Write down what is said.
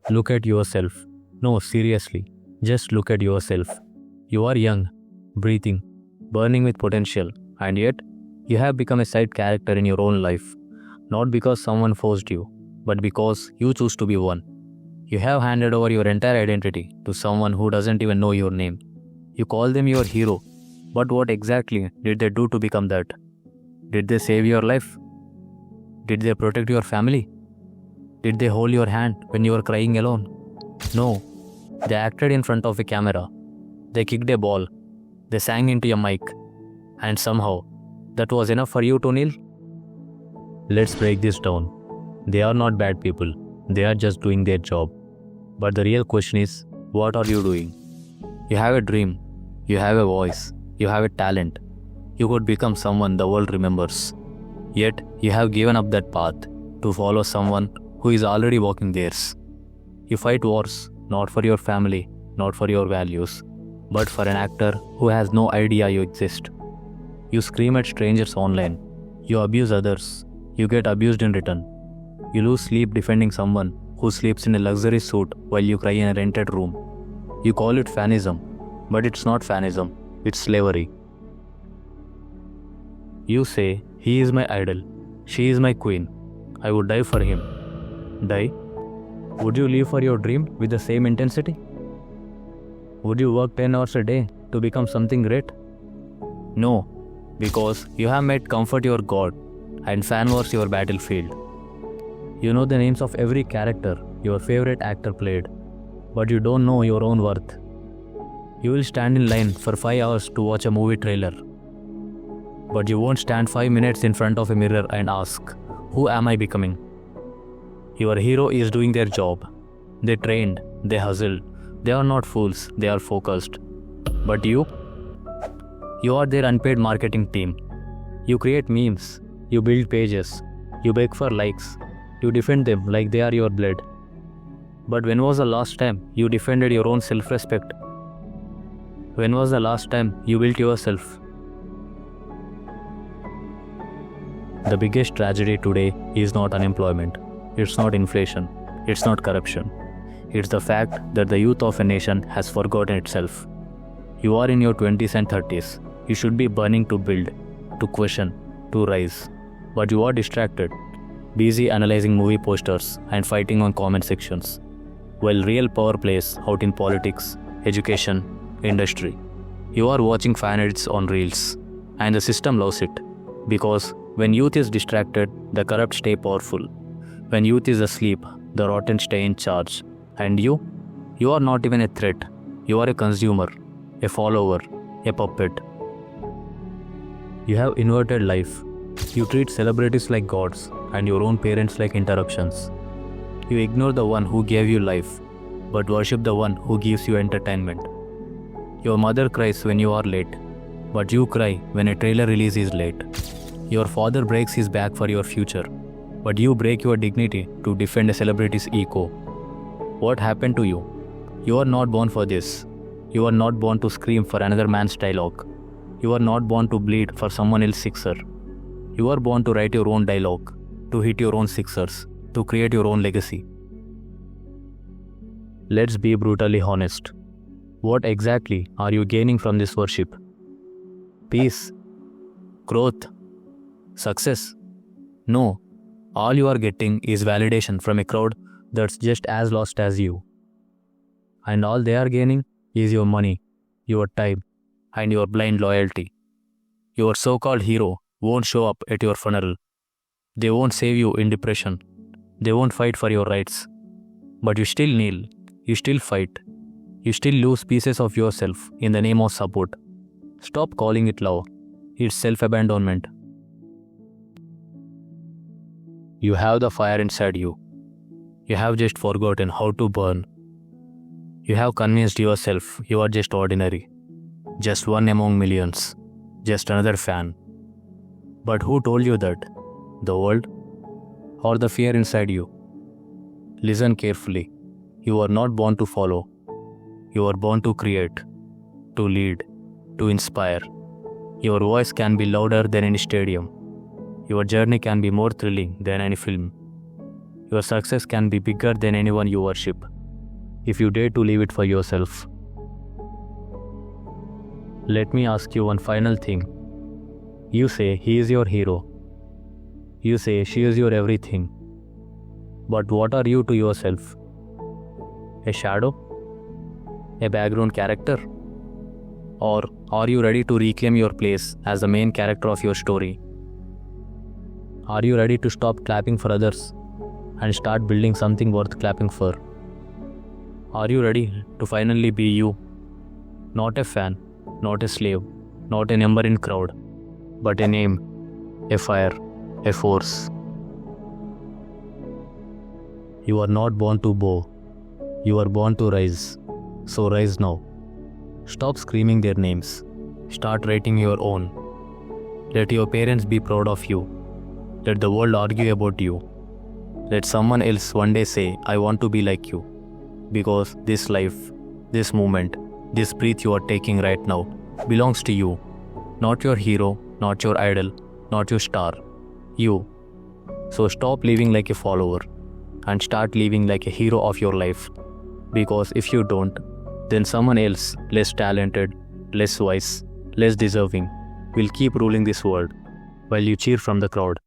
Look at yourself. No, seriously. Just look at yourself. You are young, breathing, burning with potential, and yet you have become a side character in your own life. Not because someone forced you, but because you choose to be one. You have handed over your entire identity to someone who doesn't even know your name. You call them your hero, but what exactly did they do to become that? Did they save your life? Did they protect your family? Did they hold your hand when you were crying alone? No. They acted in front of a camera. They kicked a ball. They sang into a mic. And somehow, that was enough for you to kneel? Let's break this down. They are not bad people. They are just doing their job. But the real question is, what are you doing? You have a dream. You have a voice. You have a talent. You could become someone the world remembers. Yet, you have given up that path to follow someone who is already walking theirs. You fight wars, not for your family, not for your values, but for an actor who has no idea you exist. You scream at strangers online. You abuse others. You get abused in return. You lose sleep defending someone who sleeps in a luxury suit while you cry in a rented room. You call it fanism, but it's not fanism, it's slavery. You say, he is my idol, she is my queen, I would die for him. Die? Would you live for your dream with the same intensity? Would you work 10 hours a day to become something great? No, because you have made comfort your god and fan wars your battlefield. You know the names of every character your favorite actor played, but you don't know your own worth. You will stand in line for 5 hours to watch a movie trailer, but you won't stand 5 minutes in front of a mirror and ask, who am I becoming? Your hero is doing their job. They trained, they hustled. They are not fools, they are focused. But you? You are their unpaid marketing team. You create memes, you build pages, you beg for likes, you defend them like they are your blood. But when was the last time you defended your own self-respect? When was the last time you built yourself? The biggest tragedy today is not unemployment. It's not inflation. It's not corruption. It's the fact that the youth of a nation has forgotten itself. You are in your 20s and 30s. You should be burning to build, to question, to rise. But you are distracted, busy analyzing movie posters and fighting on comment sections, while real power plays out in politics, education, industry. You are watching fan edits on reels, and the system loves it. Because when youth is distracted, the corrupt stay powerful. When youth is asleep, the rotten stay in charge. And you are not even a threat. You are a consumer, a follower, a puppet. You have inverted life. You treat celebrities like gods and your own parents like interruptions. You ignore the one who gave you life, but worship the one who gives you entertainment. Your mother cries when you are late, but you cry when a trailer release is late. Your father breaks his back for your future, but you break your dignity to defend a celebrity's ego. What happened to you? You are not born for this. You are not born to scream for another man's dialogue. You are not born to bleed for someone else's sixer. You are born to write your own dialogue, to hit your own sixers, to create your own legacy. Let's be brutally honest. What exactly are you gaining from this worship? Peace? Growth? Success? No. All you are getting is validation from a crowd that's just as lost as you. And all they are gaining is your money, your time, and your blind loyalty. Your so-called hero won't show up at your funeral. They won't save you in depression. They won't fight for your rights. But you still kneel. You still fight. You still lose pieces of yourself in the name of support. Stop calling it love. It's self-abandonment. You have the fire inside you. You have just forgotten how to burn. You have convinced yourself you are just ordinary. Just one among millions. Just another fan. But who told you that? The world? Or the fear inside you? Listen carefully. You are not born to follow. You are born to create, to lead, to inspire. Your voice can be louder than any stadium. Your journey can be more thrilling than any film. Your success can be bigger than anyone you worship. if you dare to leave it for yourself. Let me ask you one final thing. You say he is your hero. You say she is your everything. But what are you to yourself? A shadow? A background character? Or are you ready to reclaim your place as the main character of your story? Are you ready to stop clapping for others and start building something worth clapping for? Are you ready to finally be you? Not a fan, not a slave, not a number in crowd, but a name, a fire, a force. You are not born to bow. You are born to rise. So rise now. Stop screaming their names. Start writing your own. Let your parents be proud of you. Let the world argue about you. Let someone else one day say, I want to be like you. Because this life, this moment, this breath you are taking right now belongs to you. Not your hero, not your idol, not your star. You. So stop living like a follower and start living like a hero of your life. Because if you don't, then someone else, less talented, less wise, less deserving, will keep ruling this world while you cheer from the crowd.